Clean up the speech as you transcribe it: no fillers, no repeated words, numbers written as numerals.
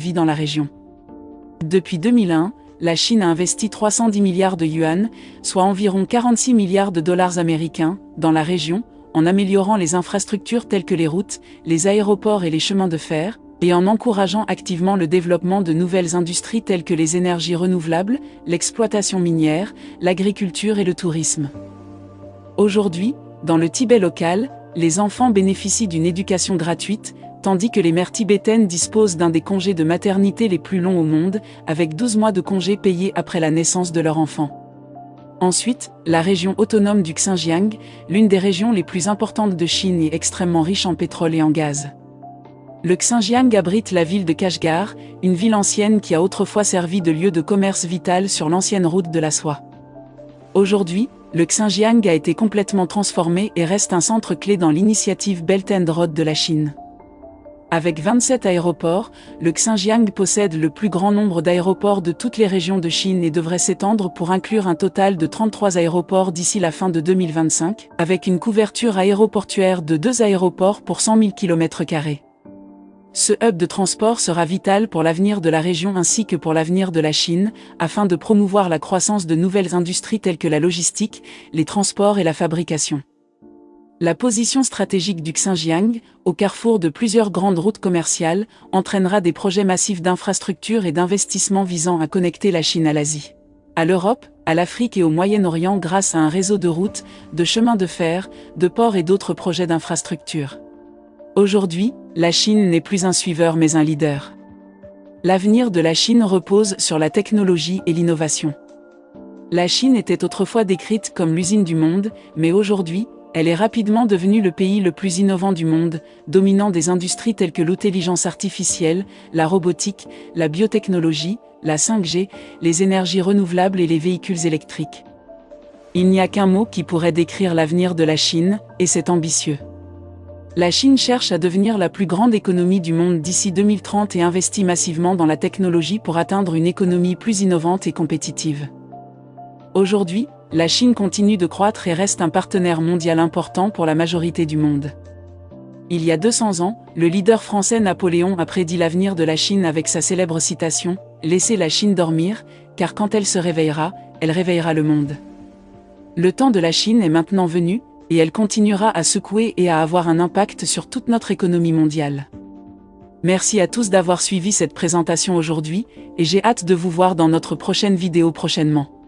vie dans la région. Depuis 2001, la Chine a investi 310 milliards de yuan, soit environ 46 milliards de dollars américains, dans la région, en améliorant les infrastructures telles que les routes, les aéroports et les chemins de fer, et en encourageant activement le développement de nouvelles industries telles que les énergies renouvelables, l'exploitation minière, l'agriculture et le tourisme. Aujourd'hui, dans le Tibet local, les enfants bénéficient d'une éducation gratuite, tandis que les mères tibétaines disposent d'un des congés de maternité les plus longs au monde, avec 12 mois de congés payés après la naissance de leur enfant. Ensuite, la région autonome du Xinjiang, l'une des régions les plus importantes de Chine et extrêmement riche en pétrole et en gaz. Le Xinjiang abrite la ville de Kashgar, une ville ancienne qui a autrefois servi de lieu de commerce vital sur l'ancienne route de la soie. Aujourd'hui, le Xinjiang a été complètement transformé et reste un centre clé dans l'initiative Belt and Road de la Chine. Avec 27 aéroports, le Xinjiang possède le plus grand nombre d'aéroports de toutes les régions de Chine et devrait s'étendre pour inclure un total de 33 aéroports d'ici la fin de 2025, avec une couverture aéroportuaire de 2 aéroports pour 100 000 km². Ce hub de transport sera vital pour l'avenir de la région ainsi que pour l'avenir de la Chine, afin de promouvoir la croissance de nouvelles industries telles que la logistique, les transports et la fabrication. La position stratégique du Xinjiang, au carrefour de plusieurs grandes routes commerciales, entraînera des projets massifs d'infrastructures et d'investissements visant à connecter la Chine à l'Asie, à l'Europe, à l'Afrique et au Moyen-Orient grâce à un réseau de routes, de chemins de fer, de ports et d'autres projets d'infrastructures. Aujourd'hui, la Chine n'est plus un suiveur mais un leader. L'avenir de la Chine repose sur la technologie et l'innovation. La Chine était autrefois décrite comme l'usine du monde, mais aujourd'hui, elle est rapidement devenue le pays le plus innovant du monde, dominant des industries telles que l'intelligence artificielle, la robotique, la biotechnologie, la 5G, les énergies renouvelables et les véhicules électriques. Il n'y a qu'un mot qui pourrait décrire l'avenir de la Chine, et c'est ambitieux. La Chine cherche à devenir la plus grande économie du monde d'ici 2030 et investit massivement dans la technologie pour atteindre une économie plus innovante et compétitive. Aujourd'hui, la Chine continue de croître et reste un partenaire mondial important pour la majorité du monde. Il y a 200 ans, le leader français Napoléon a prédit l'avenir de la Chine avec sa célèbre citation « Laissez la Chine dormir, car quand elle se réveillera, elle réveillera le monde ». Le temps de la Chine est maintenant venu, et elle continuera à secouer et à avoir un impact sur toute notre économie mondiale. Merci à tous d'avoir suivi cette présentation aujourd'hui, et j'ai hâte de vous voir dans notre prochaine vidéo prochainement.